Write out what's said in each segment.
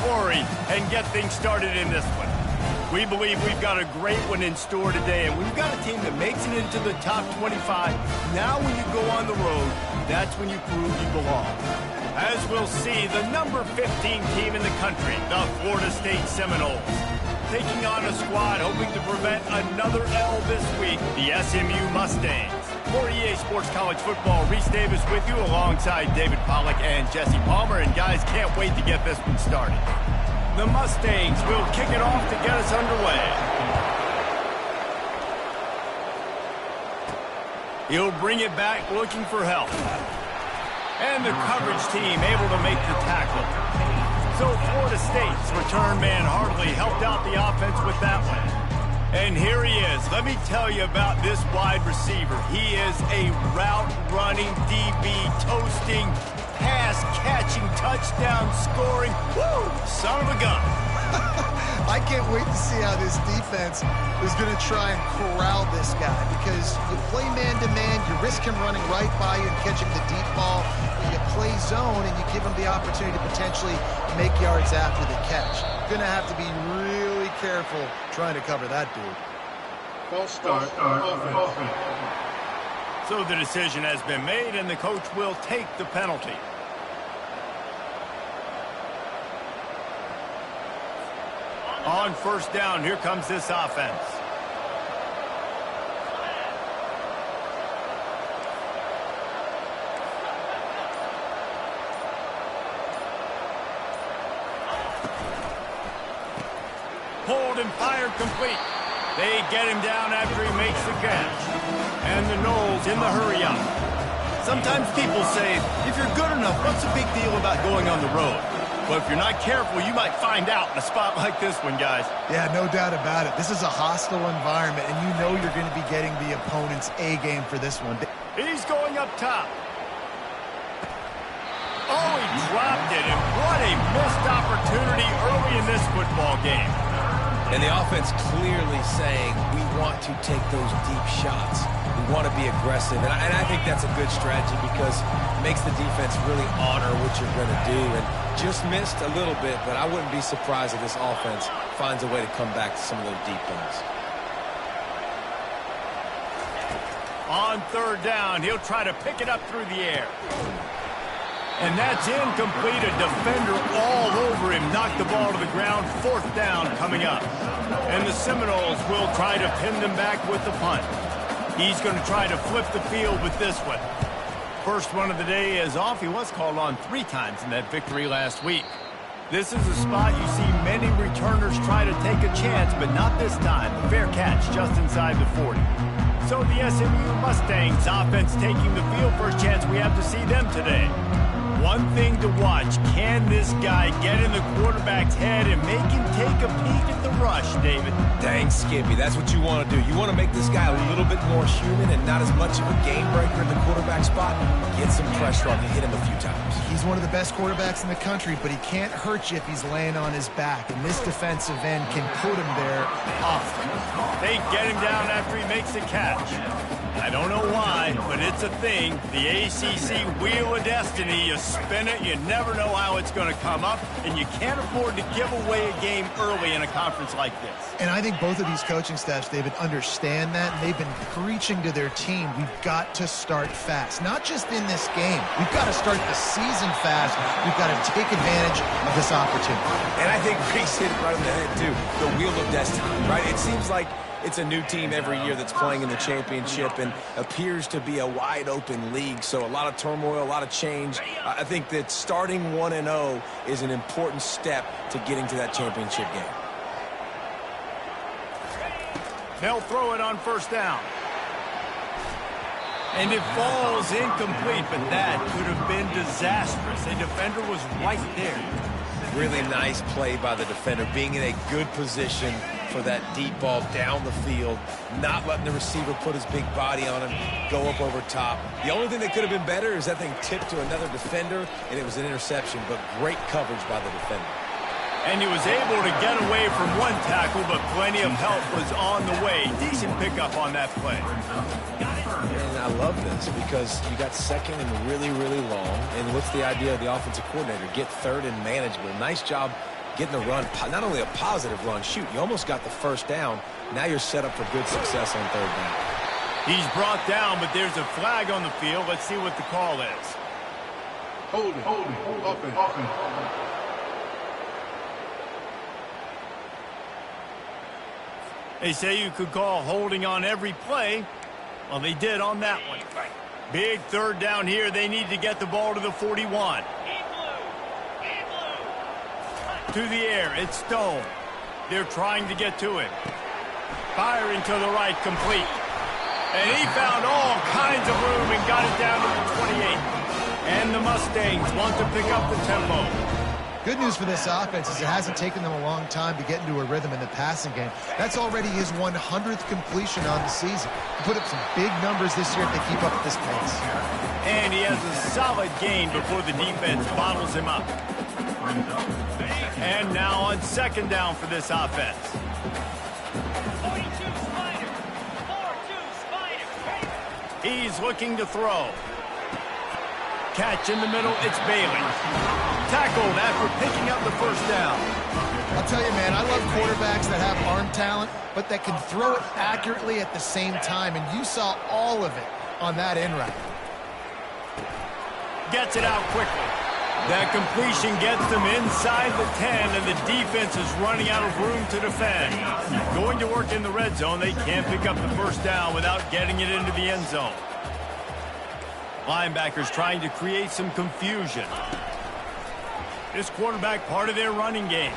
flurry and get things started in this one. We believe we've got a great one in store today, and when you've got a team that makes it into the top 25, now when you go on the road, that's when you prove you belong. As we'll see, the number 15 team in the country, the Florida State Seminoles, taking on a squad hoping to prevent another L this week, the SMU Mustangs. For EA Sports College Football, Reese Davis with you alongside David Pollack and Jesse Palmer, and guys, can't wait to get this one started. The Mustangs will kick it off to get us underway. He'll bring it back looking for help. And the coverage team able to make the tackle. So Florida State's return man Hartley helped out the offense with that one. And here he is. Let me tell you about this wide receiver. He is a route-running, DB, toasting, pass-catching, touchdown-scoring, woo, son of a gun. I can't wait to see how this defense is going to try and corral this guy, because you play man-to-man, you risk him running right by you and catching the deep ball. You play zone, and you give him the opportunity to potentially make yards after the catch. You're going to have to be really careful trying to cover that dude. False start. Offense. So the decision has been made, and the coach will take the penalty. On first down, here comes this offense. Pulled and fired complete. They get him down after he makes the catch. And the Noles in the hurry up. Sometimes people say, if you're good enough, what's the big deal about going on the road? But if you're not careful, you might find out in a spot like this one, guys. Yeah, no doubt about it. This is a hostile environment, and you know you're going to be getting the opponent's A-game for this one. He's going up top. Oh, he dropped it, and what a missed opportunity early in this football game. And the offense clearly saying, we want to take those deep shots. We want to be aggressive. And I think that's a good strategy, because it makes the defense really honor what you're going to do. And just missed a little bit, but I wouldn't be surprised if this offense finds a way to come back to some of those deep ones. On third down, he'll try to pick it up through the air. And that's incomplete. A defender all over him. Knocked the ball to the ground. Fourth down coming up. And the Seminoles will try to pin them back with the punt. He's going to try to flip the field with this one. First one of the day is off. He was called on 3 times in that victory last week. This is a spot you see many returners try to take a chance, but not this time. The fair catch just inside the 40. So the SMU Mustangs offense taking the field. First chance we have to see them today. One thing to watch, can this guy get in the quarterback's head and make him take a peek at the rush, David? Dang, Skippy, that's what you want to do. You want to make this guy a little bit more human and not as much of a game breaker in the quarterback spot. Get some pressure on him, hit him a few times. He's one of the best quarterbacks in the country, but he can't hurt you if he's laying on his back, and this defensive end can put him there often. They get him down after he makes the catch. I don't know why, but it's a thing. The ACC Wheel of Destiny, you spin it, you never know how it's going to come up, and you can't afford to give away a game early in a conference like this. And I think both of these coaching staffs, David, understand that, and they've been preaching to their team, we've got to start fast. Not just in this game. We've got to start the season fast. We've got to take advantage of this opportunity. And I think Reese hit it right in the head, too. The Wheel of Destiny, right? It seems like it's a new team every year that's playing in the championship and appears to be a wide-open league. So a lot of turmoil, a lot of change. I think that starting 1-0 is an important step to getting to that championship game. They'll throw it on first down. And it falls incomplete, but that could have been disastrous. A defender was right there. Really nice play by the defender, being in a good position for that deep ball down the field, not letting the receiver put his big body on him, go up over top. The only thing that could have been better is that thing tipped to another defender, and it was an interception, but great coverage by the defender. And he was able to get away from one tackle, but plenty of help was on the way. Decent pickup on that play. And I love this because you got second and really, really long. And what's the idea of the offensive coordinator? Get third and manageable. Nice job getting the run, not only a positive run, shoot, you almost got the first down. Now you're set up for good success on third down. He's brought down, but there's a flag on the field. Let's see what the call is. Holding. Offense. They say you could call holding on every play. Well, they did on that one. Big third down here. They need to get the ball to the 41. To the air. It's Stone. They're trying to get to him. Firing to the right, complete. And he found all kinds of room and got it down to the 28. And the Mustangs want to pick up the tempo. Good news for this offense is it hasn't taken them a long time to get into a rhythm in the passing game. That's already his 100th completion on the season. He put up some big numbers this year if they keep up at this pace. And he has a solid gain before the defense bottles him up. And now on second down for this offense. 42 Spider. 4-2 Spider. He's looking to throw. Catch in the middle, it's Bailey. Tackled after picking up the first down. I'll tell you, man, I love quarterbacks that have arm talent, but that can throw it accurately at the same time, and you saw all of it on that end route. Gets it out quickly. That completion gets them inside the 10, and the defense is running out of room to defend. Going to work in the red zone, they can't pick up the first down without getting it into the end zone. Linebackers trying to create some confusion. This quarterback part of their running game.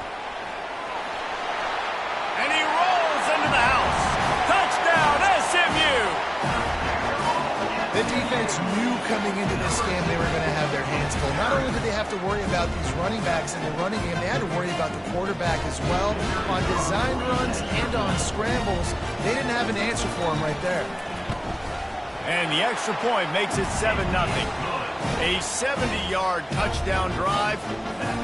And he rolls into the house. Touchdown, SMU! The defense knew coming into this game they were going to have their hands full. Not only did they have to worry about these running backs in the running game, they had to worry about the quarterback as well. On designed runs and on scrambles, they didn't have an answer for him right there. And the extra point makes it 7-0. A 70-yard touchdown drive,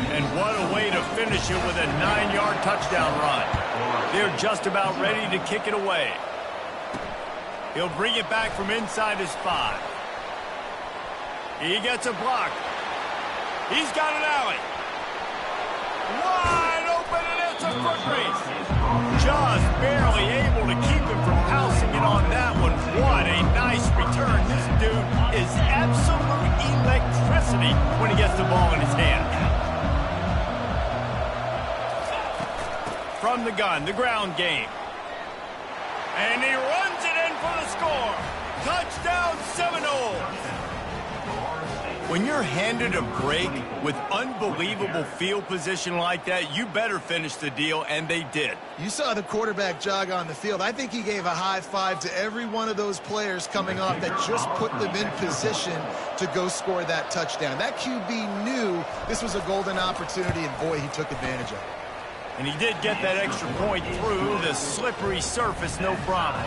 and what a way to finish it with a 9-yard touchdown run. They're just about ready to kick it away. He'll bring it back from inside his 5. He gets a block. He's got an alley. Wide open, and it's a foot race. Just barely able to keep him from pouncing it on that one. What a nice return. This dude is absolute electricity when he gets the ball in his hand. From the gun, the ground game. And he runs it in for the score. Touchdown Seminoles. When you're handed a break with unbelievable field position like that, you better finish the deal, and they did. You saw the quarterback jog on the field. I think he gave a high five to every one of those players coming off that just put them in position to go score that touchdown. That QB knew this was a golden opportunity, and boy, he took advantage of it. And he did get that extra point through the slippery surface, no problem.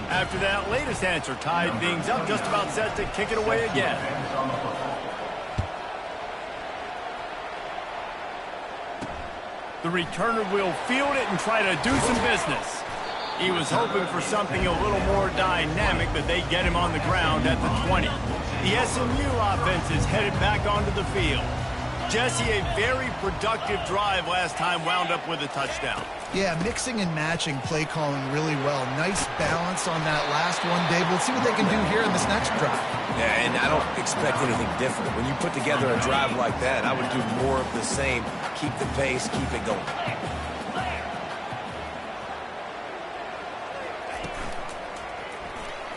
After that latest answer tied things up, just about set to kick it away again. The returner will field it and try to do some business. He was hoping for something a little more dynamic, but they get him on the ground at the 20. The SMU offense is headed back onto the field. Jesse, a very productive drive last time, wound up with a touchdown. Yeah, mixing and matching play calling really well. Nice balance on that last one, Dave. Let's see what they can do here in this next drive. Yeah, and I don't expect anything different. When you put together a drive like that, I would do more of the same. Keep the pace, keep it going.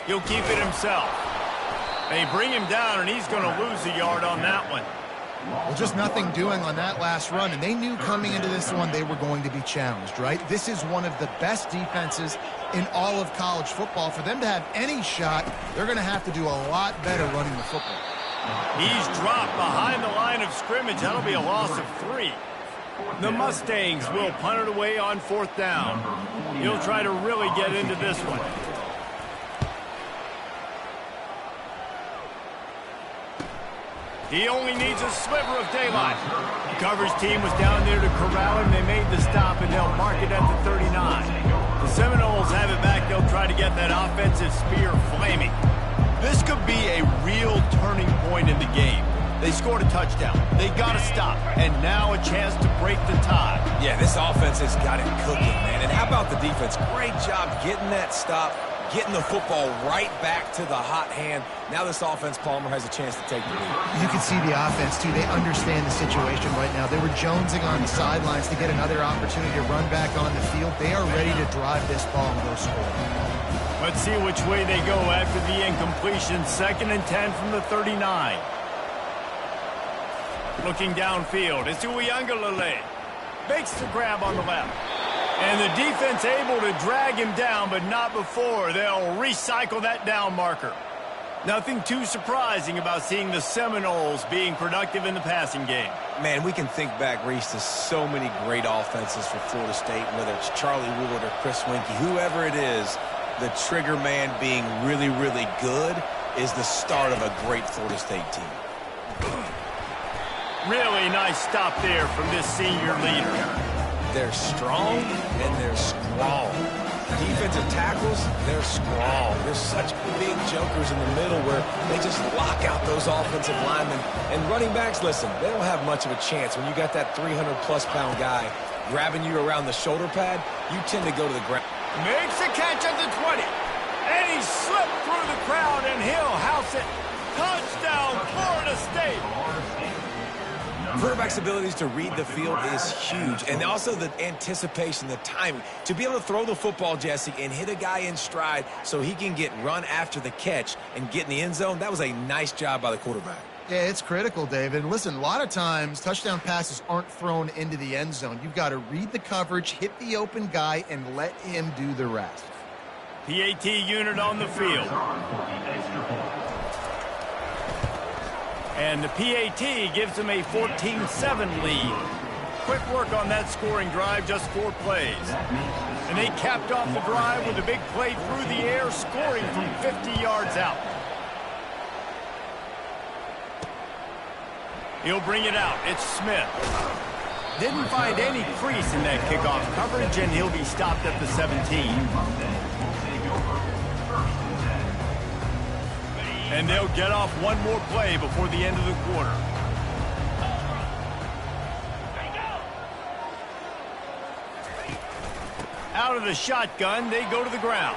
He'll keep it himself. They bring him down, and he's going to lose a yard on that one. Well, just nothing doing on that last run, and they knew coming into this one they were going to be challenged, right? This is one of the best defenses in all of college football. For them to have any shot, they're going to have to do a lot better running the football. He's dropped behind the line of scrimmage. That'll be a loss of 3. The Mustangs will punt it away on 4th down. He'll try to really get into this one. He only needs a sliver of daylight. The coverage team was down there to corral him. They made the stop, and they'll mark it at the 39. The Seminoles have it back. They'll try to get that offensive spear flaming. This could be a real turning point in the game. They scored a touchdown. They got to stop, and now a chance to break the tie. Yeah, this offense has got it cooking, man. And how about the defense? Great job getting that stop, getting the football right back to the hot hand. Now this offense, Palmer, has a chance to take the lead. You can see the offense, too. They understand the situation right now. They were jonesing on the sidelines to get another opportunity to run back on the field. They are ready to drive this ball and go score. Let's see which way they go after the incompletion. 2nd and 10 from the 39. Looking downfield, it's Uiagalelei. Makes the grab on the left. And the defense able to drag him down, but not before. They'll recycle that down marker. Nothing too surprising about seeing the Seminoles being productive in the passing game. Man, we can think back, Reese, to so many great offenses for Florida State, whether it's Charlie Ward or Chris Winkie, whoever it is, the trigger man being really, really good is the start of a great Florida State team. Really nice stop there from this senior leader. They're strong and they're strong. Defensive tackles, they're strong. There's such big jokers in the middle where they just lock out those offensive linemen. And running backs, listen, they don't have much of a chance. When you got that 300-plus pound guy grabbing you around the shoulder pad, you tend to go to the ground. Makes a catch at the 20. And he slipped through the crowd, and he'll house it. Touchdown, Florida State. Quarterback's abilities to read the field is huge, and also the anticipation, the timing. To be able to throw the football, Jesse, and hit a guy in stride so he can get run after the catch and get in the end zone, that was a nice job by the quarterback. Yeah, it's critical, David. Listen, a lot of times touchdown passes aren't thrown into the end zone. You've got to read the coverage, hit the open guy, and let him do the rest. PAT unit on the field. And the PAT gives them a 14-7 lead. Quick work on that scoring drive, just 4 plays. And they capped off the drive with a big play through the air, scoring from 50 yards out. He'll bring it out. It's Smith. Didn't find any crease in that kickoff coverage, and he'll be stopped at the 17. And they'll get off one more play before the end of the quarter. Out of the shotgun, they go to the ground.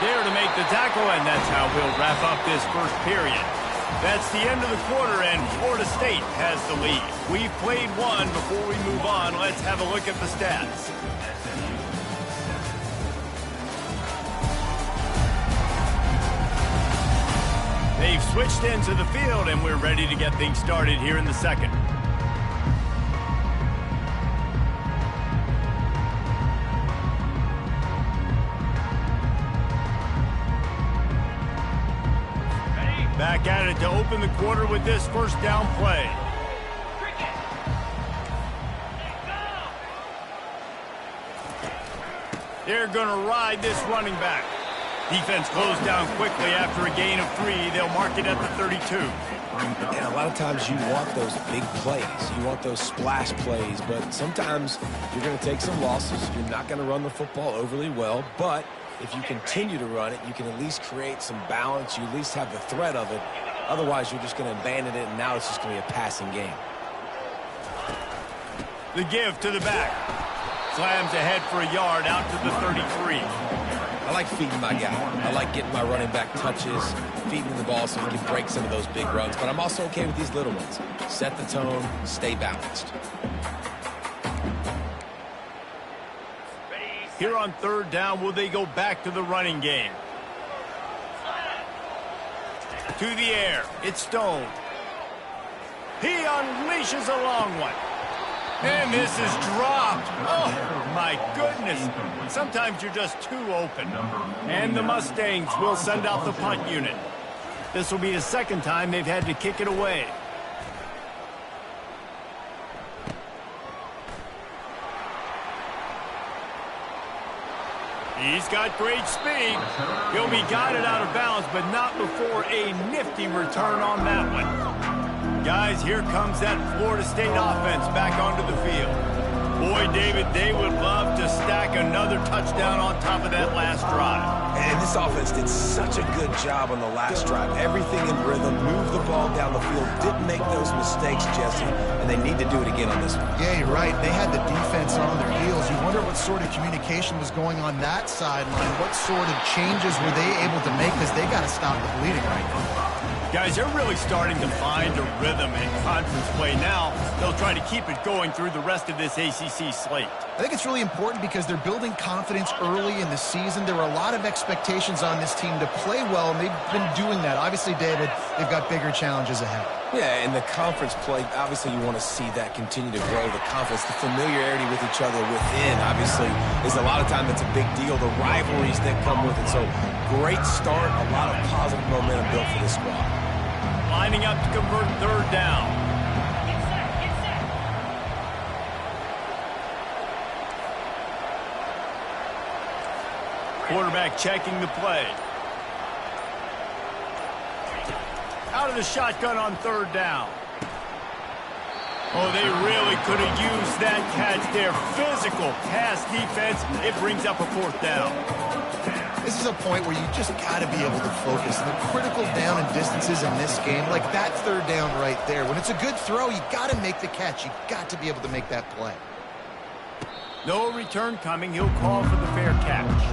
There to make the tackle, and that's how we'll wrap up this first period. That's the end of the quarter, and Florida State has the lead. We've played one. Before we move on, let's have a look at the stats. They've switched into the field, and we're ready to get things started here in the second. Back at it to open the quarter with this first down play. They're going to ride this running back. Defense closed down quickly after a gain of 3. They'll mark it at the 32. And a lot of times you want those big plays. You want those splash plays, but sometimes you're going to take some losses. You're not going to run the football overly well, but if you continue to run it, you can at least create some balance. You at least have the threat of it. Otherwise, you're just going to abandon it, and now it's just going to be a passing game. The give to the back. Slams ahead for a yard out to the 33. I like feeding my guy. I like getting my running back touches, feeding him the ball so he can break some of those big runs. But I'm also okay with these little ones. Set the tone, stay balanced. Here on third down, will they go back to the running game? To the air, it's Stone. He unleashes a long one. And this is dropped. Oh, my goodness. Sometimes you're just too open. And the Mustangs will send out the punt unit. This will be the second time they've had to kick it away. He's got great speed. He'll be guided out of bounds, but not before a nifty return on that one. Guys, here comes that Florida State offense back onto the field. Boy, David, they would love to stack another touchdown on top of that last drive. And this offense did such a good job on the last drive. Everything in rhythm, moved the ball down the field, didn't make those mistakes, Jesse, and they need to do it again on this one. Yeah, you're right. They had the defense on their heels. You wonder what sort of communication was going on that sideline. What sort of changes were they able to make, because they got to stop the bleeding right now. Guys, they're really starting to find a rhythm in conference play now. They'll try to keep it going through the rest of this ACC slate. I think it's really important because they're building confidence early in the season. There were a lot of expectations on this team to play well, and they've been doing that. Obviously, David, they've got bigger challenges ahead. Yeah, in the conference play, obviously you want to see that continue to grow. The confidence, the familiarity with each other within, obviously, is a lot of time that's a big deal. The rivalries that come with it. So, great start, a lot of positive momentum built for this squad. Lining up to convert third down. Get set, get set. Quarterback checking the play. Out of the shotgun on third down. Oh, they really could have used that catch there. Physical pass defense. It brings up a fourth down. This is a point where you just got to be able to focus. The critical down and distances in this game, like that third down right there. When it's a good throw, you got to make the catch. You got to be able to make that play. No return coming. He'll call for the fair catch.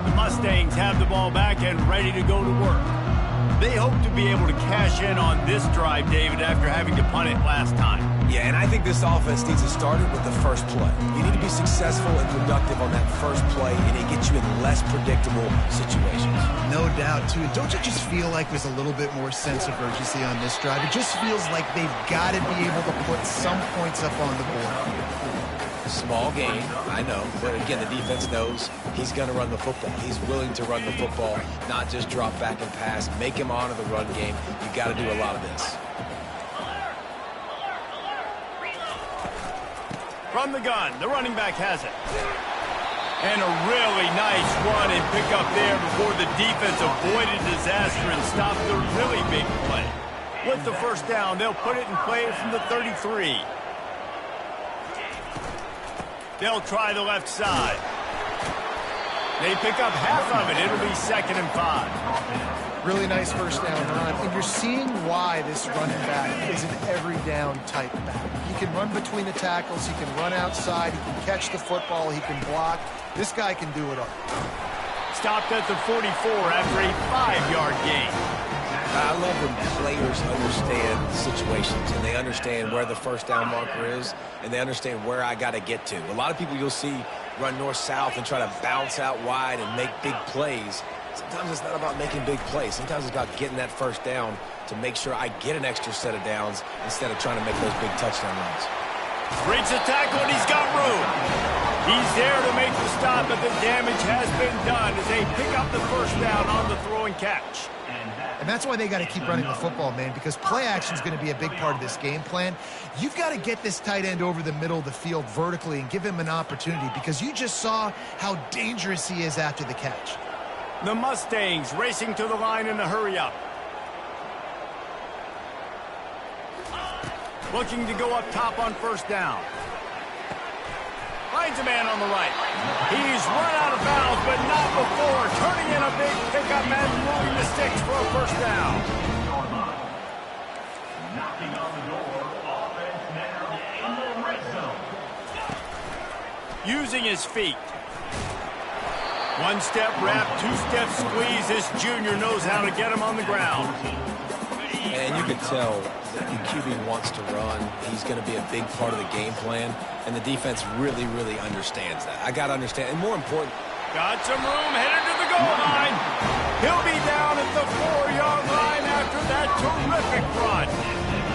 The Mustangs have the ball back and ready to go to work. They hope to be able to cash in on this drive, David, after having to punt it last time. Yeah, and I think this offense needs to start it with the first play. You need to be successful and productive on that first play, and it gets you in less predictable situations. No doubt, too. Don't you just feel like there's a little bit more sense of urgency on this drive? It just feels like they've got to be able to put some points up on the board. Small game, I know, but again, the defense knows he's going to run the football. He's willing to run the football, not just drop back and pass, make him honor the run game. You got to do a lot of this. From the gun, the running back has it. And a really nice run and pick up there before the defense avoided disaster and stopped the really big play. With the first down, they'll put it in play from the 33. They'll try the left side. They pick up half of it. It'll be 2nd and 5. Really nice first down run. And you're seeing why this running back is an every down type back. He can run between the tackles. He can run outside. He can catch the football. He can block. This guy can do it all. Stopped at the 44 after a 5-yard gain. I love when players understand situations and they understand where the first down marker is and they understand where I got to get to. A lot of people you'll see run north-south and try to bounce out wide and make big plays. Sometimes it's not about making big plays. Sometimes it's about getting that first down to make sure I get an extra set of downs instead of trying to make those big touchdown runs. Breaks the tackle and he's got room. He's there to make the stop, but the damage has been done as they pick up the first down on the throwing catch. And that's why they got to keep running the football, man, because play action is going to be a big part of this game plan. You've got to get this tight end over the middle of the field vertically and give him an opportunity, because you just saw how dangerous he is after the catch. The Mustangs racing to the line in a hurry-up. Looking to go up top on first down. Finds a man on the right. He's run out of bounds, but not before. Turning in a big pickup and moving the sticks for a first down. Knocking on the door, offense now in the red zone. Using his feet. One-step wrap, two-step squeeze. This junior knows how to get him on the ground. And you can tell that the QB wants to run. He's going to be a big part of the game plan, and the defense really, really understands that. I got to understand, and more important, got some room, headed to the goal line. He'll be down at the 4-yard line after that terrific run.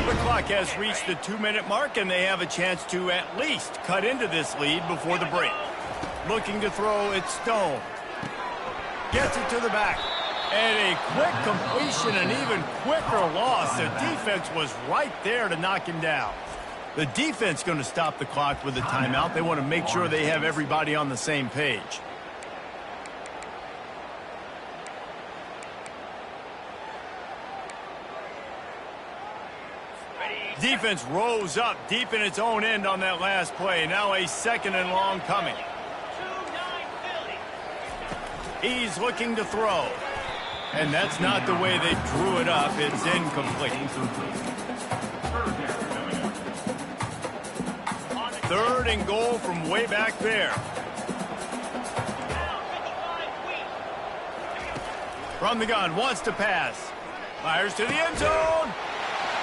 The clock has reached the 2-minute mark, and they have a chance to at least cut into this lead before the break. Looking to throw, it's Stone. Gets it to the back. And a quick completion, an even quicker loss. The defense was right there to knock him down. The defense going to stop the clock with a timeout. They want to make sure they have everybody on the same page. Defense rose up deep in its own end on that last play. Now a 2nd and long coming. He's looking to throw. And that's not the way they drew it up. It's incomplete. Third and goal from way back there. From the gun, wants to pass. Fires to the end zone.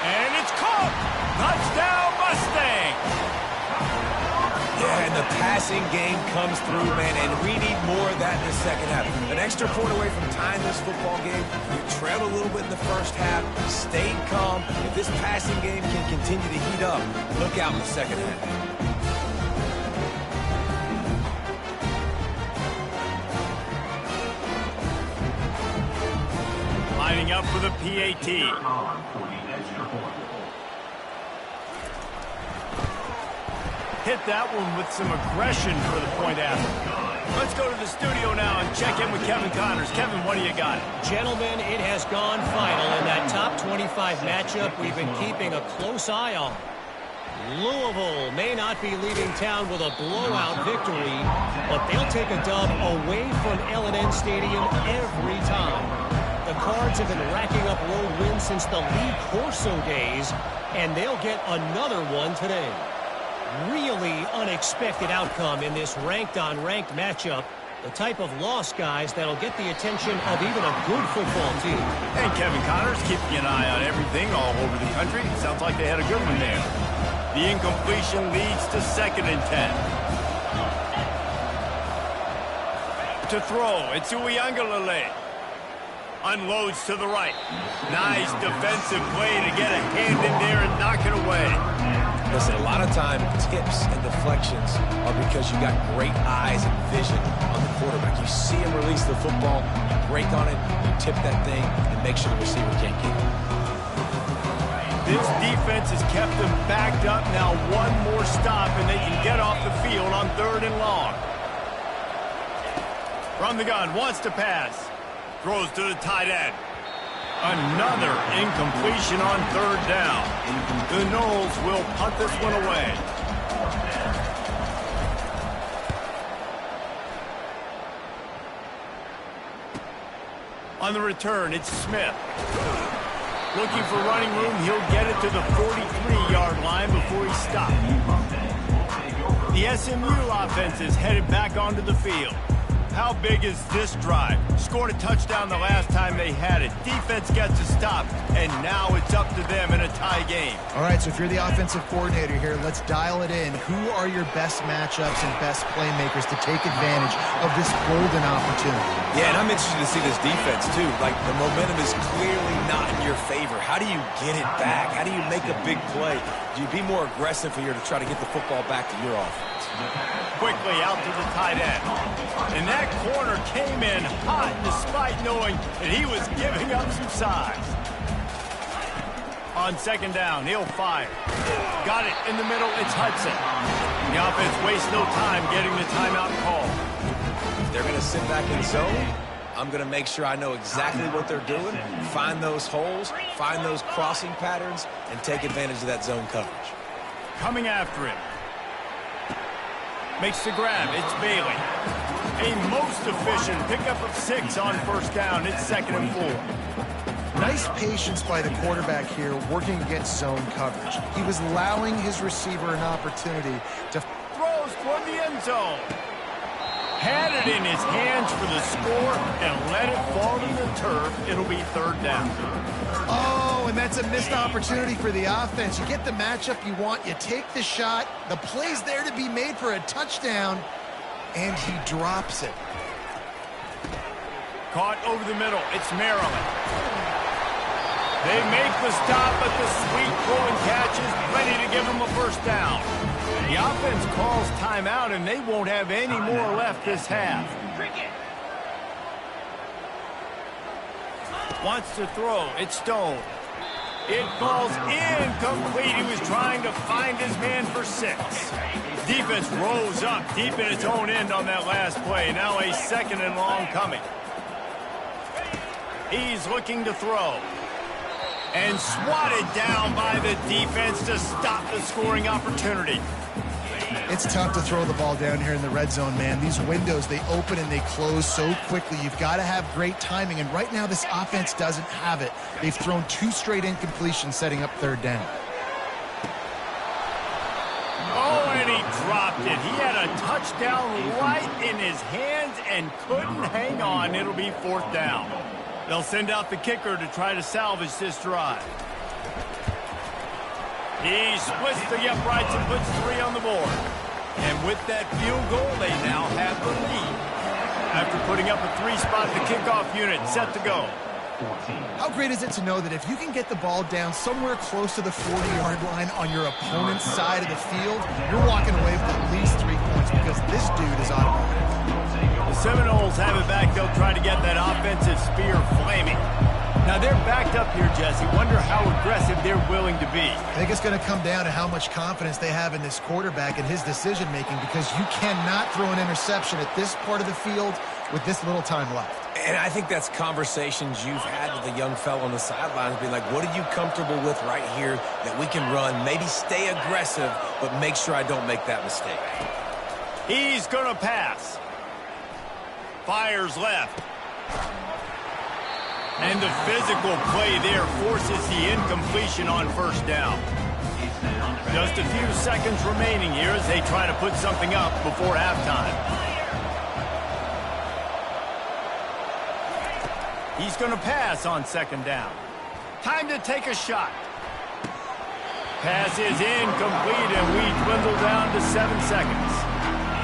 And it's caught. Touchdown, Mustang. Yeah, and the passing game comes through, man, and we need more of that in the second half. An extra point away from tying this football game. You trailed a little bit in the first half, stayed calm. If this passing game can continue to heat up, look out in the second half. Lining up for the PAT. Hit that one with some aggression for the point after. Let's go to the studio now and check in with Kevin Connors. Kevin, what do you got? Gentlemen, it has gone final in that top 25 matchup we've been keeping a close eye on. Louisville may not be leaving town with a blowout victory, but they'll take a dub away from L&N Stadium every time. The Cards have been racking up road wins since the Lee Corso days, and they'll get another one today. Really unexpected outcome in this ranked-on-ranked matchup. The type of loss, guys, that'll get the attention of even a good football team. And Kevin Connors keeping an eye on everything all over the country. Sounds like they had a good one there. The incompletion leads to 2nd and 10. To throw, it's Uiagalelei. Unloads to the right. Nice defensive play to get a hand in there and knock it away. Listen, a lot of time, tips and deflections are because you got great eyes and vision on the quarterback. You see him release the football, you break on it, you tip that thing, and make sure the receiver can't get it. This defense has kept them backed up. Now one more stop, and they can get off the field on 3rd and long. From the gun, wants to pass. Throws to the tight end. Another incompletion on 3rd down. The Noles will punt this one away. On the return, it's Smith. Looking for running room, he'll get it to the 43-yard line before he stopped. The SMU offense is headed back onto the field. How big is this drive? Scored a touchdown the last time they had it. Defense gets a stop, and now it's up to them in a tie game. All right, so if you're the offensive coordinator here, let's dial it in. Who are your best matchups and best playmakers to take advantage of this golden opportunity? Yeah, and I'm interested to see this defense, too. Like, the momentum is clearly not in your favor. How do you get it back? How do you make a big play? Do you be more aggressive here to try to get the football back to your offense? Quickly out to the tight end. And that corner came in hot despite knowing that he was giving up some size. On 2nd down, he'll fire. Got it in the middle, it's Hudson. The offense wastes no time getting the timeout call. They're going to sit back in zone. I'm going to make sure I know exactly what they're doing, find those holes, find those crossing patterns, and take advantage of that zone coverage. Coming after him. Makes the grab. It's Bailey. A most efficient pickup of 6 on 1st down. It's 2nd and 4. Nice patience by the quarterback here working against zone coverage. He was allowing his receiver an opportunity to Throws toward the end zone. Had it in his hands for the score and let it fall to the turf. It'll be 3rd down. Oh, and that's a missed opportunity for the offense. You get the matchup you want, you take the shot, the play's there to be made for a touchdown, and he drops it. Caught over the middle. It's Maryland. They make the stop, but the sweet throw and catch is ready to give them a 1st down. The offense calls timeout, and they won't have any more left this half. Wants to throw. It's Stone. It falls incomplete. He was trying to find his man for 6. Defense rose up deep in its own end on that last play. Now a 2nd and long coming. He's looking to throw. And swatted down by the defense to stop the scoring opportunity. It's tough to throw the ball down here in the red zone, man. These windows, they open and they close so quickly. You've got to have great timing, and right now this offense doesn't have it. They've thrown 2 straight incompletions setting up 3rd down. Oh, and he dropped it. He had a touchdown right in his hands and couldn't hang on. It'll be 4th down. They'll send out the kicker to try to salvage this drive. He splits the uprights and puts 3 on the board. And with that field goal, they now have the lead. After putting up a 3-spot, the kickoff unit set to go. How great is it to know that if you can get the ball down somewhere close to the 40-yard line on your opponent's side of the field, you're walking away with at least 3 points because this dude is automatic. The Seminoles have it back. They'll try to get that offensive spear flaming. Now they're backed up here, Jesse. Wonder how aggressive they're willing to be. I think it's going to come down to how much confidence they have in this quarterback and his decision-making, because you cannot throw an interception at this part of the field with this little time left. And I think that's conversations you've had with a young fellow on the sidelines, being like, what are you comfortable with right here that we can run? Maybe stay aggressive, but make sure I don't make that mistake. He's going to pass. Fires left. And the physical play there forces the incompletion on 1st down. Just a few seconds remaining here as they try to put something up before halftime. He's going to pass on 2nd down. Time to take a shot. Pass is incomplete, and we dwindle down to 7 seconds.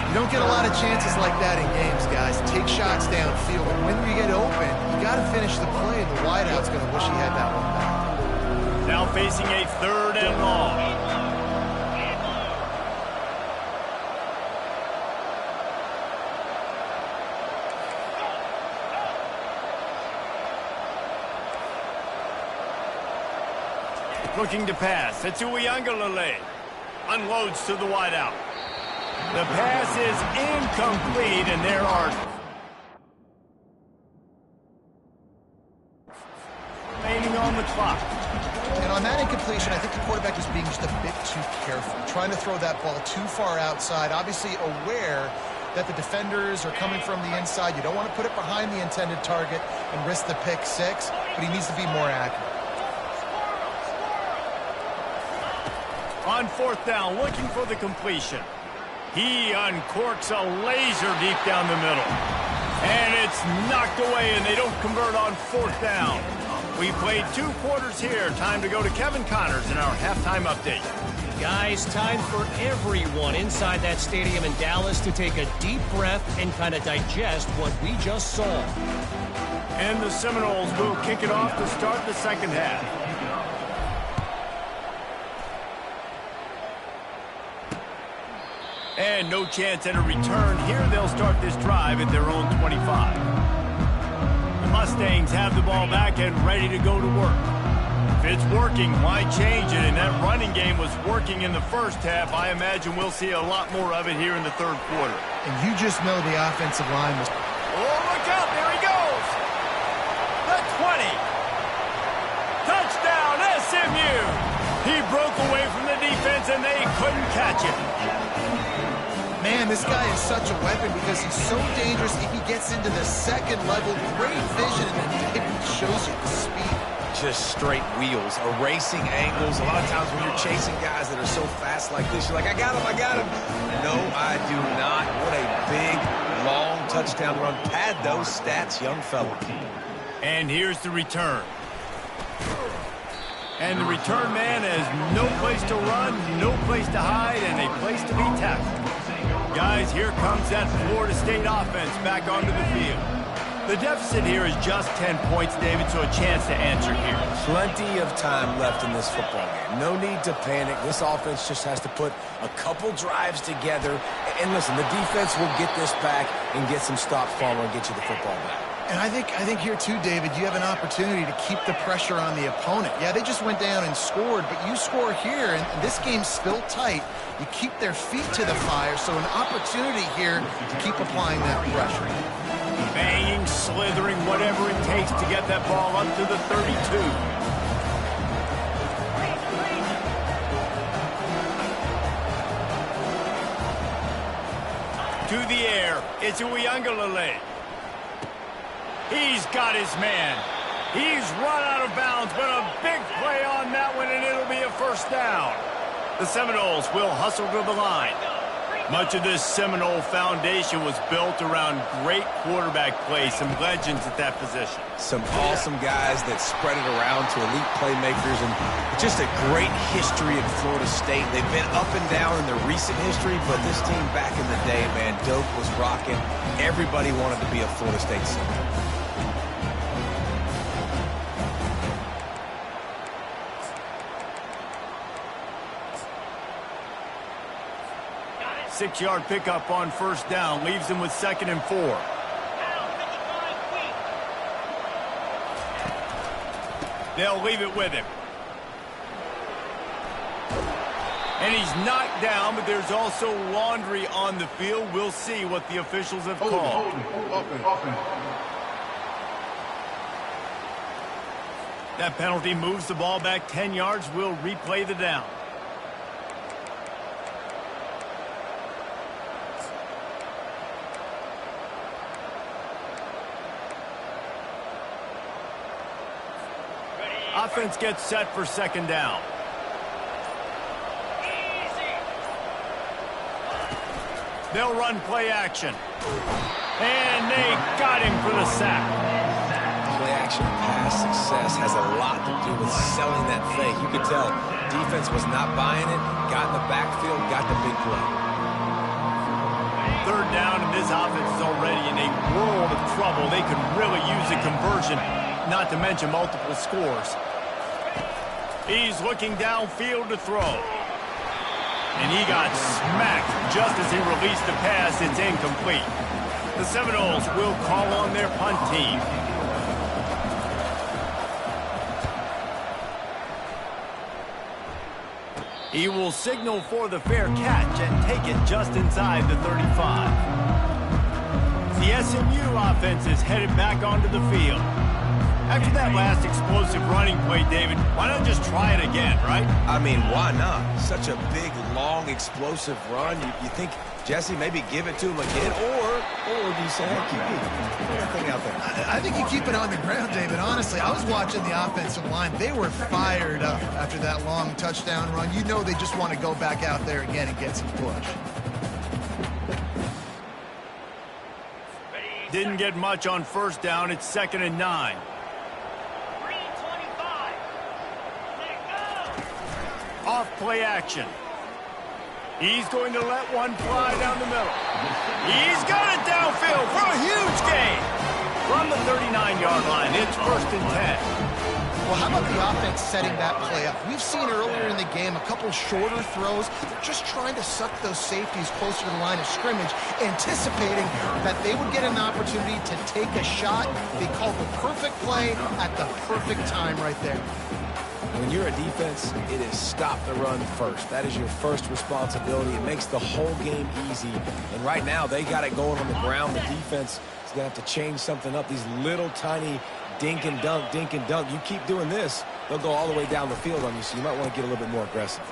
You don't get a lot of chances like that in games, guys. Take shots downfield, and when you get open, you got to finish the play, and the wideout's going to wish he had that one back. Now facing a 3rd and long. Looking to pass. It's Uiagalelei. Unloads to the wideout. The pass is incomplete, and there are remaining on the clock. And on that incompletion, I think the quarterback is being just a bit too careful, trying to throw that ball too far outside, obviously aware that the defenders are coming from the inside. You don't want to put it behind the intended target and risk the pick 6, but he needs to be more accurate. On 4th down, looking for the completion. He uncorks a laser deep down the middle. And it's knocked away, and they don't convert on 4th down. We played 2 quarters here. Time to go to Kevin Connors in our halftime update. Guys, time for everyone inside that stadium in Dallas to take a deep breath and kind of digest what we just saw. And the Seminoles will kick it off to start the 2nd half. And no chance at a return. Here they'll start this drive at their own 25. The Mustangs have the ball back and ready to go to work. If it's working, why change it? And that running game was working in the 1st half. I imagine we'll see a lot more of it here in the 3rd quarter. And you just know the offensive line was... Oh, look out. There he goes. The 20. Touchdown, SMU. He broke away from the defense, and they couldn't catch him. Man, this guy is such a weapon because he's so dangerous. If he gets into the 2nd level, great vision, and then it shows you the speed. Just straight wheels, erasing angles. A lot of times when you're chasing guys that are so fast like this, you're like, I got him. No, I do not. What a big, long touchdown run. Pad those stats, young fella. And here's the return. And the return man has no place to run, no place to hide, and a place to be tackled. Guys, here comes that Florida State offense back onto the field. The deficit here is just 10 points, David, so a chance to answer here. Plenty of time left in this football game. No need to panic. This offense just has to put a couple drives together. And listen, the defense will get this back and get some stops following and get you the football back. And I think here too, David, you have an opportunity to keep the pressure on the opponent. Yeah, they just went down and scored, but you score here, and this game's still tight. You keep their feet to the fire, so an opportunity here to keep applying that pressure. Banging, slithering, whatever it takes to get that ball up to the 32. To the air. It's Uyangalele. He's got his man. He's run out of bounds, but a big play on that one, and it'll be a first down. The Seminoles will hustle to the line. Much of this Seminole foundation was built around great quarterback play, some legends at that position. Some awesome guys that spread it around to elite playmakers, and just a great history in Florida State. They've been up and down in their recent history, but this team back in the day, man, Doak was rocking. Everybody wanted to be a Florida State Seminole. 6-yard pickup on first down leaves him with 2nd and 4. They'll leave it with him. And he's knocked down, but there's also laundry on the field. We'll see what the officials have called. That penalty moves the ball back 10 yards. We'll replay the down. Offense gets set for 2nd down. They'll run play action. And they got him for the sack. Play action pass success has a lot to do with selling that fake. You could tell defense was not buying it, got in the backfield, got the big play. 3rd down, and this offense is already in a world of trouble. They could really use a conversion, not to mention multiple scores. He's looking downfield to throw. And he got smacked just as he released the pass. It's incomplete. The Seminoles will call on their punt team. He will signal for the fair catch and take it just inside the 35. The SMU offense is headed back onto the field. After that last explosive running play, David, why not just try it again, right? I mean, why not? Such a big, long, explosive run. You think, Jesse, maybe give it to him again, or do you say, hey, keep that thing out there? I think you keep it on the ground, David. Honestly, I was watching the offensive line. They were fired up after that long touchdown run. You know they just want to go back out there again and get some push. Didn't get much on first down. It's 2nd and 9. Off play action. He's going to let one fly down the middle. He's got it downfield for a huge gain. From the 39-yard line, it's 1st and 10. Well, how about the offense setting that play up? We've seen earlier in the game a couple shorter throws. They're just trying to suck those safeties closer to the line of scrimmage, anticipating that they would get an opportunity to take a shot. They called the perfect play at the perfect time right there. When you're a defense, it is stop the run first. That is your first responsibility. It makes the whole game easy. And right now, they got it going on the ground. The defense is going to have to change something up. These little tiny dink and dunk, dink and dunk. You keep doing this, they'll go all the way down the field on you, so you might want to get a little bit more aggressive.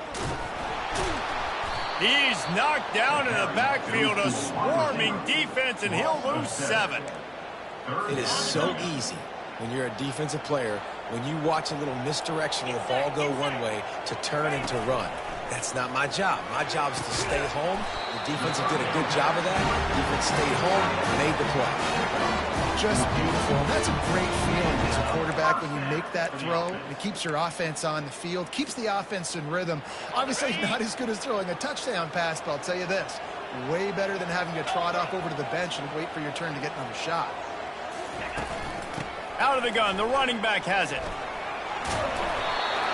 He's knocked down in the backfield, a swarming defense, and he'll lose 7. It is so easy when you're a defensive player, when you watch a little misdirection of the ball go one way, to turn and to run. That's not my job. My job is to stay home. The defense did a good job of that. The defense stayed home, made the play. Just beautiful. That's a great feeling as a quarterback when you make that throw. It keeps your offense on the field, keeps the offense in rhythm. Obviously not as good as throwing a touchdown pass, but I'll tell you this, way better than having to trot off over to the bench and wait for your turn to get another shot. Out of the gun, the running back has it.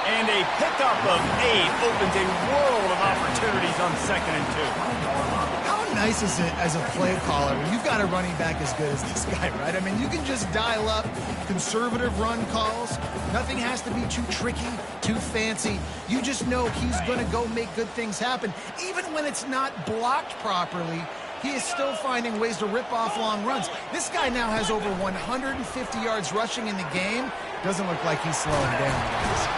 And a pickup of 8 opens a world of opportunities on 2nd and 2. How nice is it as a play caller when you've got a running back as good as this guy, right? I mean, you can just dial up conservative run calls. Nothing has to be too tricky, too fancy. You just know he's going to go make good things happen. Even when it's not blocked properly, he is still finding ways to rip off long runs. This guy now has over 150 yards rushing in the game. Doesn't look like he's slowing down, guys.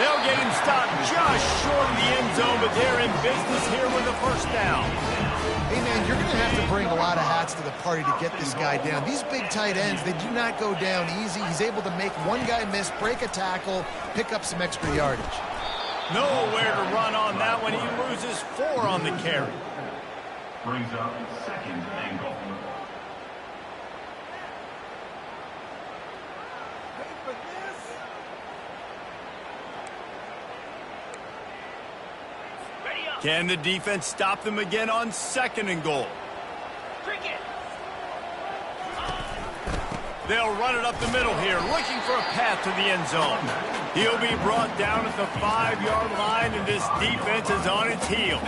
They'll get him stopped just short of the end zone, but they're in business here with the first down. Hey, man, you're going to have to bring a lot of hats to the party to get this guy down. These big tight ends, they do not go down easy. He's able to make one guy miss, break a tackle, pick up some extra yardage. Nowhere to run on that one. He loses 4 on the carry. Brings up second and goal. Can the defense stop them again on 2nd and goal? They'll run it up the middle here, looking for a path to the end zone. He'll be brought down at the 5-yard line, and this defense is on its heels.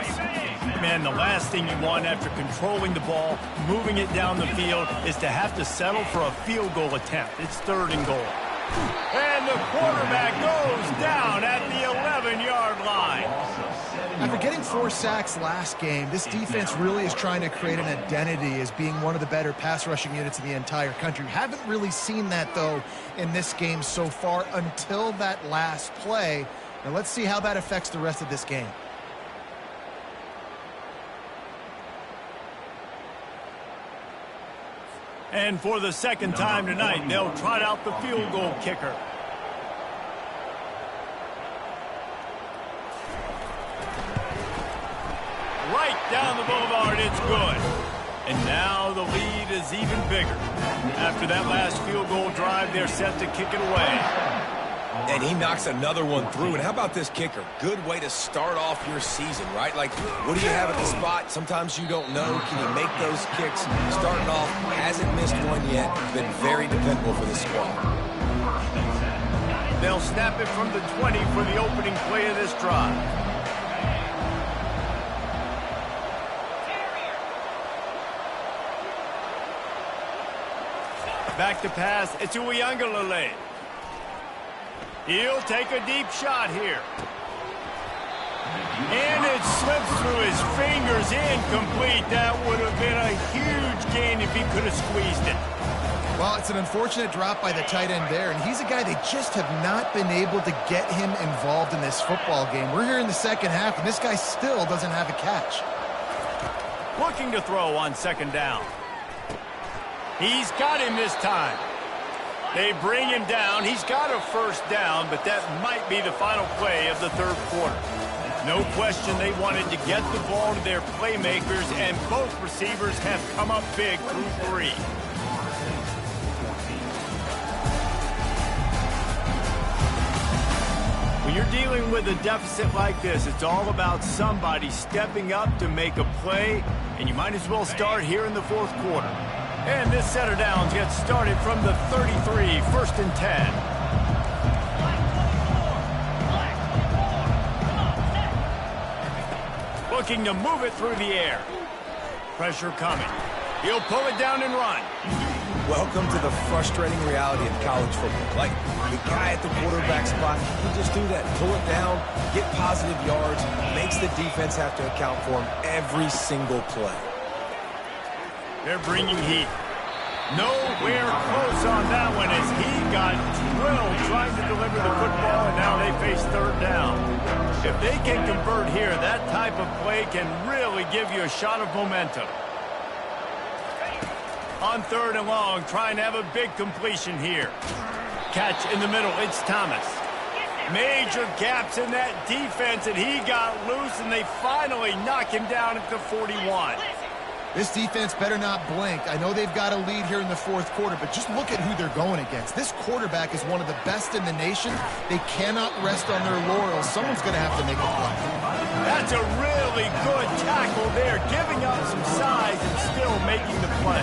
Man, the last thing you want after controlling the ball, moving it down the field, is to have to settle for a field goal attempt. It's 3rd and goal. And the quarterback goes down at the 11-yard line. After getting 4 sacks last game, this defense really is trying to create an identity as being one of the better pass rushing units in the entire country. Haven't really seen that, though, in this game so far until that last play. Now let's see how that affects the rest of this game. And for the 2nd time tonight, they'll trot out the field goal kicker. Right down the boulevard, it's good. And now the lead is even bigger. After that last field goal drive, they're set to kick it away. And he knocks another one through. And how about this kicker? Good way to start off your season, right? Like, what do you have at the spot? Sometimes you don't know. Can you make those kicks? Starting off, hasn't missed one yet. Been very dependable for the squad. They'll snap it from the 20 for the opening play of this drive. Back to pass. It's Uiagalelei. He'll take a deep shot here. And it slips through his fingers, incomplete. That would have been a huge gain if he could have squeezed it. Well, it's an unfortunate drop by the tight end there, and he's a guy they just have not been able to get him involved in this football game. We're here in the 2nd half, and this guy still doesn't have a catch. Looking to throw on 2nd down. He's got him this time. They bring him down. He's got a 1st down, but that might be the final play of the 3rd quarter. No question they wanted to get the ball to their playmakers, and both receivers have come up big through 3. When you're dealing with a deficit like this, it's all about somebody stepping up to make a play, and you might as well start here in the 4th quarter. And this set of downs gets started from the 33, 1st and 10. Looking to move it through the air. Pressure coming. He'll pull it down and run. Welcome to the frustrating reality of college football. Like, the guy at the quarterback spot, he can just do that. Pull it down, get positive yards, makes the defense have to account for him every single play. They're bringing heat. Nowhere close on that one as he got drilled trying to deliver the football, and now they face 3rd down. If they can convert here, that type of play can really give you a shot of momentum. On 3rd and long, trying to have a big completion here. Catch in the middle, it's Thomas. Major gaps in that defense, and he got loose, and they finally knock him down at the 41. This defense better not blink. I know they've got a lead here in the 4th quarter, but just look at who they're going against. This quarterback is one of the best in the nation. They cannot rest on their laurels. Someone's going to have to make a play. That's a really good tackle there, giving up some size and still making the play.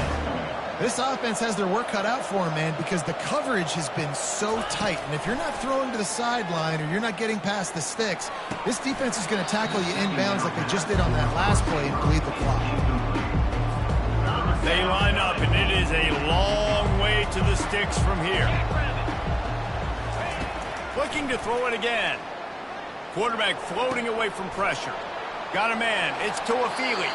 This offense has their work cut out for them, man, because the coverage has been so tight. And if you're not throwing to the sideline or you're not getting past the sticks, this defense is going to tackle you inbounds like they just did on that last play and bleed the clock. They line up, and it is a long way to the sticks from here. Looking to throw it again. Quarterback floating away from pressure. Got a man. It's Tuafili.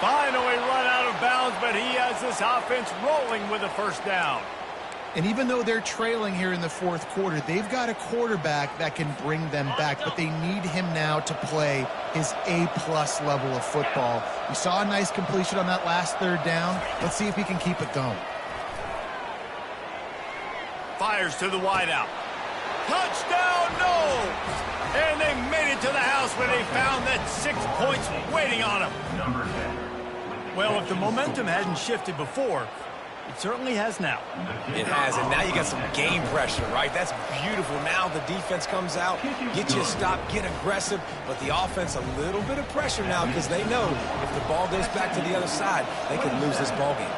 Finally run out of bounds, but he has this offense rolling with a 1st down. And even though they're trailing here in the fourth quarter, they've got a quarterback that can bring them back, but they need him now to play his A-plus level of football. We saw a nice completion on that last third down. Let's see if he can keep it going. Fires to the wideout. Touchdown, no! And they made it to the house when they found that 6 points waiting on them. Number 10. Well, if the momentum hadn't shifted before, it certainly has now. It has, and now you got some game pressure, right? That's beautiful. Now the defense comes out, get you a stop, get aggressive, but the offense a little bit of pressure now because they know if the ball goes back to the other side, they can lose this ball game.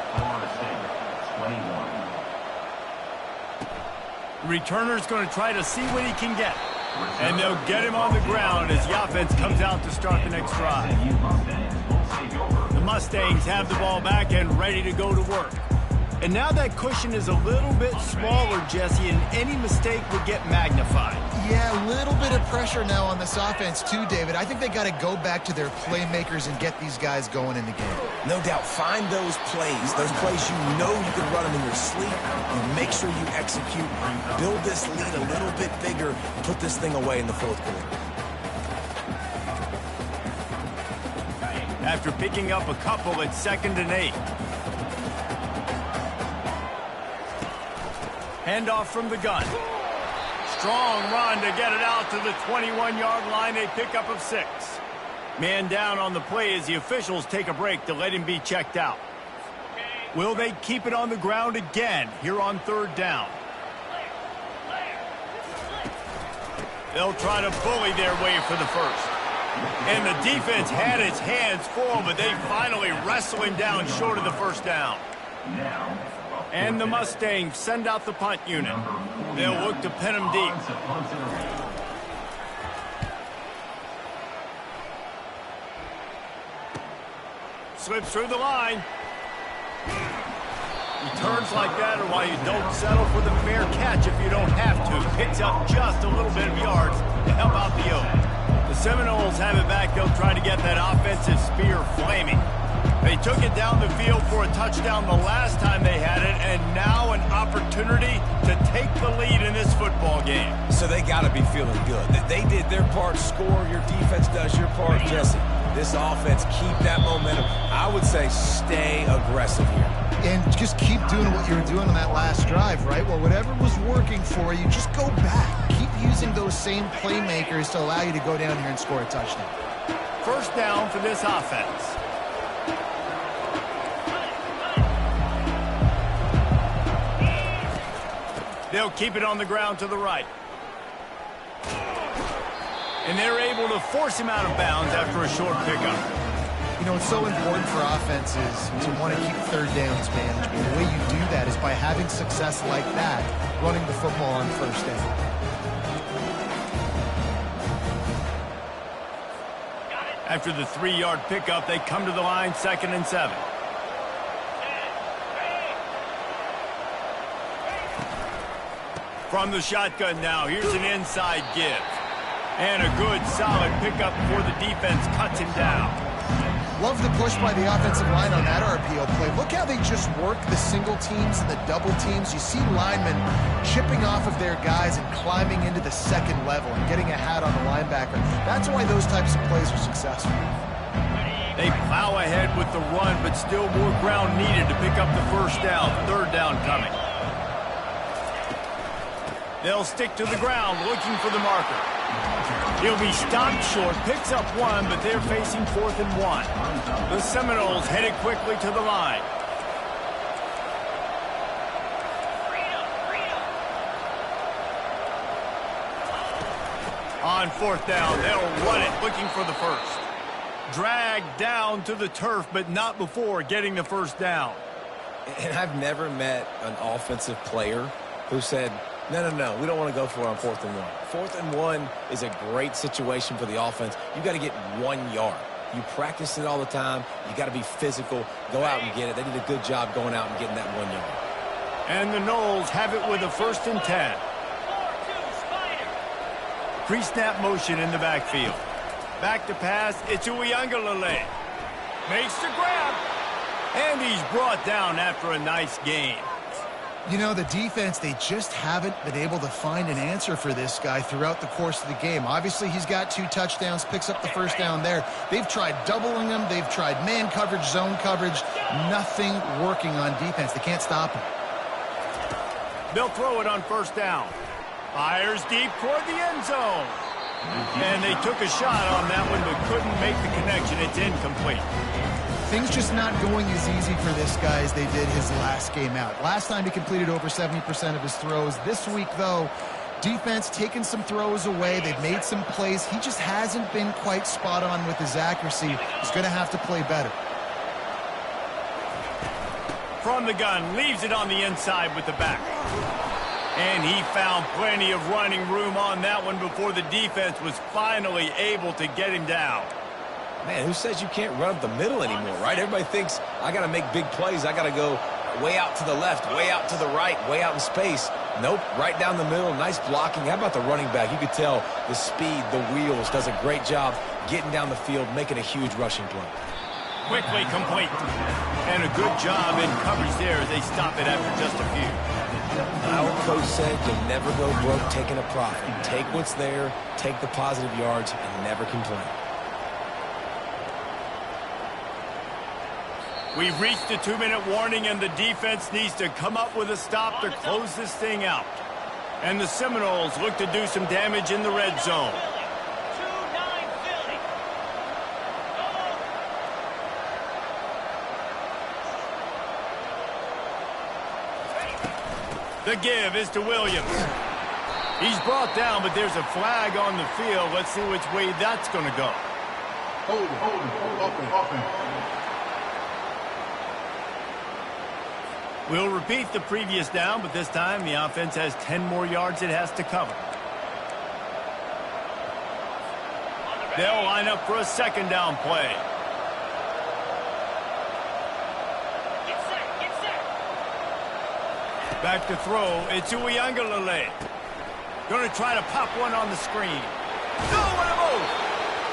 The returner's going to try to see what he can get. And they'll get him on the ground as the offense comes out to start the next drive. The Mustangs have the ball back and ready to go to work. And now that cushion is a little bit smaller, Jesse, and any mistake would get magnified. Yeah, a little bit of pressure now on this offense too, David. I think they got to go back to their playmakers and get these guys going in the game. No doubt, find those plays you know you can run them in your sleep, and make sure you execute, build this lead a little bit bigger, put this thing away in the fourth quarter. After picking up a couple, it's 2nd and 8. Handoff from the gun. Strong run to get it out to the 21-yard line. A pickup of 6. Man down on the play as the officials take a break to let him be checked out. Will they keep it on the ground again here on 3rd down? They'll try to bully their way for the first. And the defense had its hands full, but they finally wrestle him down short of the first down. And the Mustangs send out the punt unit. They'll look to pin him deep. Slips through the line. Returns like that are why you don't settle for the fair catch if you don't have to. Picks up just a little bit of yards to help out the Oaks. The Seminoles have it back. They'll try to get that offensive spear flaming. They took it down the field for a touchdown the last time they had it, and now an opportunity to take the lead in this football game. So they got to be feeling good. They did their part, score, your defense does your part, Jesse. This offense, keep that momentum. I would say stay aggressive here. And just keep doing what you were doing on that last drive, right? Well, whatever was working for you, just go back. Keep using those same playmakers to allow you to go down here and score a touchdown. 1st down for this offense. They'll keep it on the ground to the right. And they're able to force him out of bounds after a short pickup. You know, it's so important for offenses to want to keep 3rd downs manageable. The way you do that is by having success like that, running the football on 1st down. After the 3-yard pickup, they come to the line 2nd and 7. From the shotgun now, here's an inside give. And a good, solid pickup before the defense cuts him down. Love the push by the offensive line on that RPO play. Look how they just work the single teams and the double teams. You see linemen chipping off of their guys and climbing into the 2nd level and getting a hat on the linebacker. That's why those types of plays are successful. They plow ahead with the run, but still more ground needed to pick up the 1st down. 3rd down coming. They'll stick to the ground looking for the marker. He'll be stopped short, picks up 1, but they're facing 4th and 1. The Seminoles headed quickly to the line. On 4th down, they'll run it, looking for the first. Dragged down to the turf, but not before getting the 1st down. And I've never met an offensive player who said, no, we don't want to go for it on 4th and 1. 4th and 1 is a great situation for the offense. You got to get 1 yard. You practice it all the time. You got to be physical. Go out and get it. They did a good job going out and getting that 1 yard. And the Noles have it with a 1st and 10. Pre-snap motion in the backfield. Back to pass. It's Uiagalelei. Makes the grab. And he's brought down after a nice gain. You know, the defense, they just haven't been able to find an answer for this guy throughout the course of the game. Obviously, he's got 2 touchdowns, picks up the first down there. They've tried doubling him. They've tried man coverage, zone coverage. Nothing working on defense. They can't stop him. They'll throw it on first down. Fires deep toward the end zone. And they took a shot on that one, but couldn't make the connection. It's incomplete. Things just not going as easy for this guy as they did his last game out. Last time he completed over 70% of his throws. This week, though, defense taking some throws away. They've made some plays. He just hasn't been quite spot on with his accuracy. He's going to have to play better. From the gun, leaves it on the inside with the back. And he found plenty of running room on that one before the defense was finally able to get him down. Man, who says you can't run up the middle anymore, right? Everybody thinks I got to make big plays. I got to go way out to the left, way out to the right, way out in space. Nope, right down the middle. Nice blocking. How about the running back? You could tell the speed, the wheels, does a great job getting down the field, making a huge rushing play. Quickly complete. And a good job in coverage there as they stop it after just a few. Our coach said you'll never go broke taking a profit. Take what's there, take the positive yards, and never complain. We've reached a 2-minute warning, and the defense needs to come up with a stop to close this thing out. And the Seminoles look to do some damage in the red zone. 2-9 Philly. The give is to Williams. He's brought down, but there's a flag on the field. Let's see which way that's going to go. Hold it. Offense. We'll repeat the previous down, but this time the offense has 10 more yards it has to cover. They'll line up for a second down play. Get set. Back to throw. It's Uiagalelei. Going to try to pop one on the screen. No, what a move!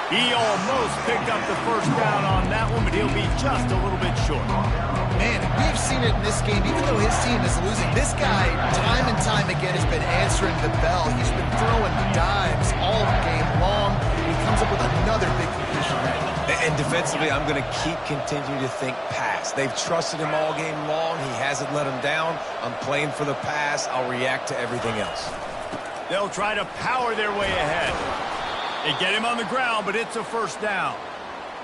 He almost picked up the first down on that one, but he'll be just a little bit short. Man, we've seen it in this game, even though his team is losing. This guy, time and time again, has been answering the bell. He's been throwing dimes all game long. He comes up with another big completion right now. And defensively, I'm going to keep continuing to think pass. They've trusted him all game long. He hasn't let him down. I'm playing for the pass. I'll react to everything else. They'll try to power their way ahead. They get him on the ground, but it's a first down.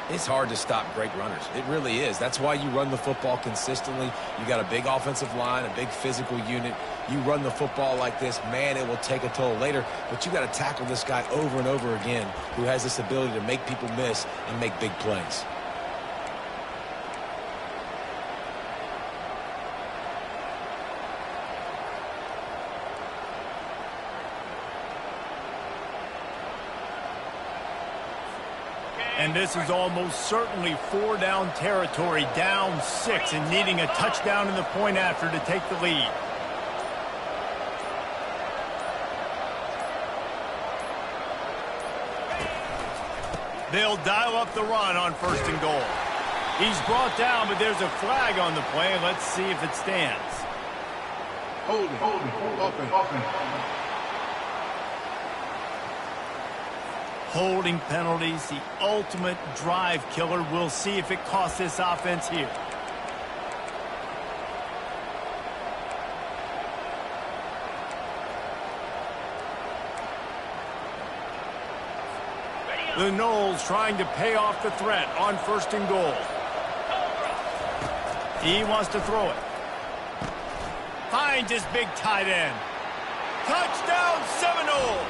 It's hard to stop great runners. It really is. That's why you run the football consistently. You got a big offensive line, a big physical unit. You run the football like this, man, it will take a toll later. But you got to tackle this guy over and over again who has this ability to make people miss and make big plays. And this is almost certainly 4-down territory, down 6, and needing a touchdown in the point after to take the lead. They'll dial up the run on first and goal. He's brought down, but there's a flag on the play. Let's see if it stands. Hold it. Offense. Holding penalties, the ultimate drive killer. We'll see if it costs this offense here. The Noles trying to pay off the threat on first and goal. He wants to throw it. Finds his big tight end. Touchdown Seminoles!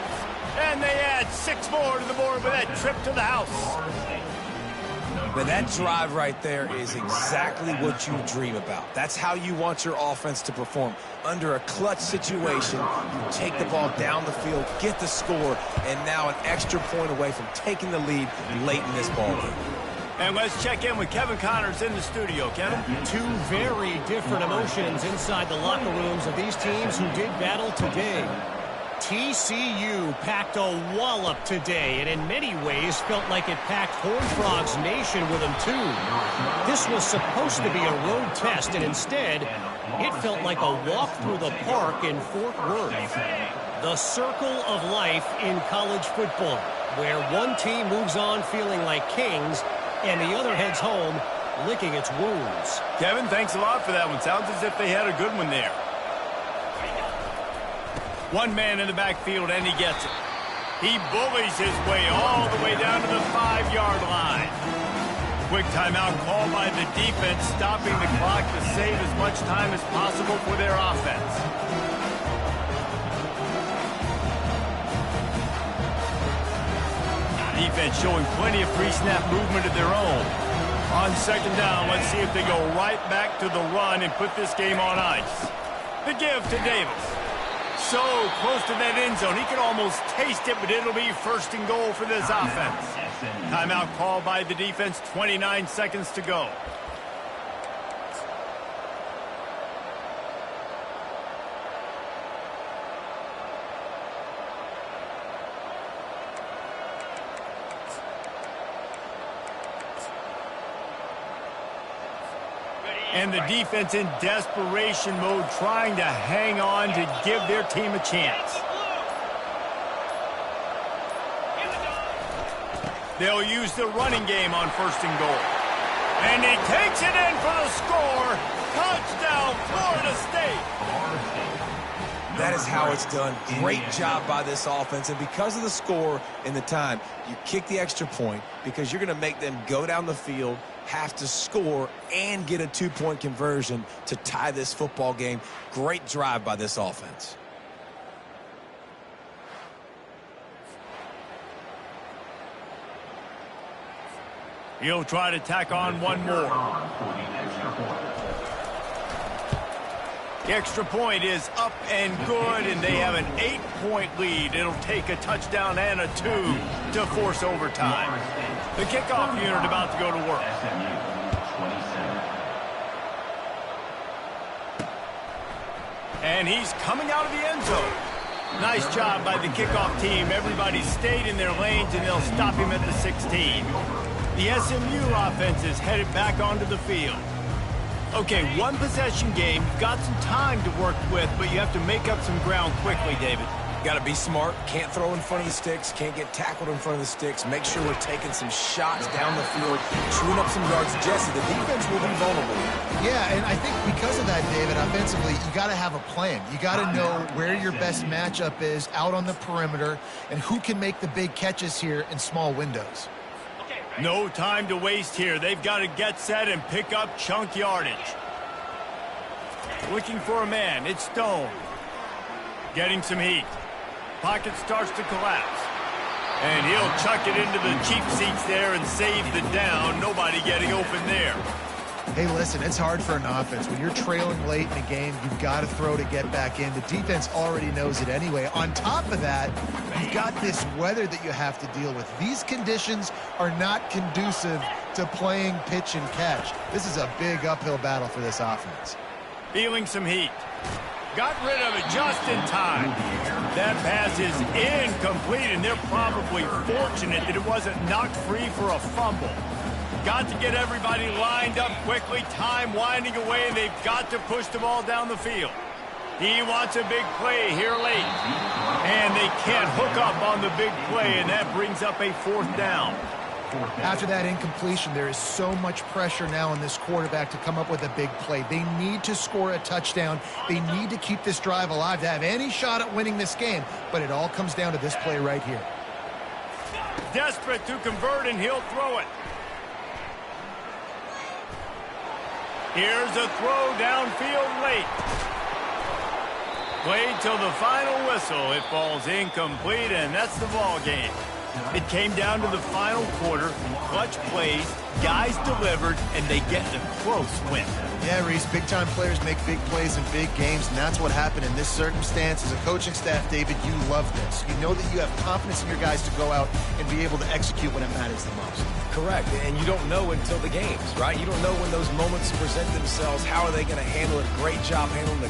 And they add 6 more to the board with that trip to the house. But that drive right there is exactly what you dream about. That's how you want your offense to perform. Under a clutch situation, you take the ball down the field, get the score, and now an extra point away from taking the lead late in this ball game. And let's check in with Kevin Connors in the studio. Kevin? 2 very different emotions inside the locker rooms of these teams who did battle today. TCU packed a wallop today, and in many ways felt like it packed Horned Frogs Nation with them too. This was supposed to be a road test, and instead, it felt like a walk through the park in Fort Worth. The circle of life in college football, where one team moves on feeling like kings, and the other heads home licking its wounds. Kevin, thanks a lot for that one. Sounds as if they had a good one there. One man in the backfield, and he gets it. He bullies his way all the way down to the 5-yard line. Quick timeout call by the defense, stopping the clock to save as much time as possible for their offense. Defense showing plenty of pre-snap movement of their own. On second down, let's see if they go right back to the run and put this game on ice. The give to Davis. So close to that end zone. He could almost taste it, but it'll be first and goal for this offense. Timeout called by the defense, 29 seconds to go. And the defense in desperation mode, trying to hang on to give their team a chance. They'll use the running game on first and goal. And he takes it in for the score. Touchdown, Florida State. That is how it's done. Great job by this offense. And because of the score and the time, you kick the extra point because you're going to make them go down the field, have to score, and get a 2-point conversion to tie this football game. Great drive by this offense. He'll try to tack on one more. The extra point is up and good, and they have an 8-point lead. It'll take a touchdown and a 2 to force overtime. The kickoff unit about to go to work. And he's coming out of the end zone. Nice job by the kickoff team. Everybody stayed in their lanes, and they'll stop him at the 16. The SMU offense is headed back onto the field. Okay, one possession game. You've got some time to work with, but you have to make up some ground quickly, David. Got to be smart. Can't throw in front of the sticks. Can't get tackled in front of the sticks. Make sure we're taking some shots down the field, chewing up some yards. Jesse, the defense will be vulnerable. Yeah, and I think because of that, David, offensively, you got to have a plan. You got to know where your best matchup is out on the perimeter and who can make the big catches here in small windows. No time to waste here. They've got to get set and pick up chunk yardage. Looking for a man. It's Stone. Getting some heat. Pocket starts to collapse. And he'll chuck it into the cheap seats there and save the down. Nobody getting open there. Hey, listen, it's hard for an offense. When you're trailing late in a game, you've got to throw to get back in. The defense already knows it anyway. On top of that, you've got this weather that you have to deal with. These conditions are not conducive to playing pitch and catch. This is a big uphill battle for this offense. Feeling some heat. Got rid of it just in time. That pass is incomplete, and they're probably fortunate that it wasn't knocked free for a fumble. Got to get everybody lined up quickly. Time winding away, and they've got to push the ball down the field. He wants a big play here late. And they can't hook up on the big play, and that brings up a 4th down. After that incompletion, there is so much pressure now on this quarterback to come up with a big play. They need to score a touchdown. They need to keep this drive alive to have any shot at winning this game. But it all comes down to this play right here. Desperate to convert, and he'll throw it. Here's a throw downfield late. Played till the final whistle. It falls incomplete, and that's the ball game. It came down to the final quarter. Clutch plays, guys delivered, and they get a close win. Yeah, Reese, big-time players make big plays in big games, and that's what happened in this circumstance. As a coaching staff, David, you love this. You know that you have confidence in your guys to go out and be able to execute when it matters the most. Correct, and you don't know until the games, right? You don't know when those moments present themselves. How are they going to handle it? Great job handling the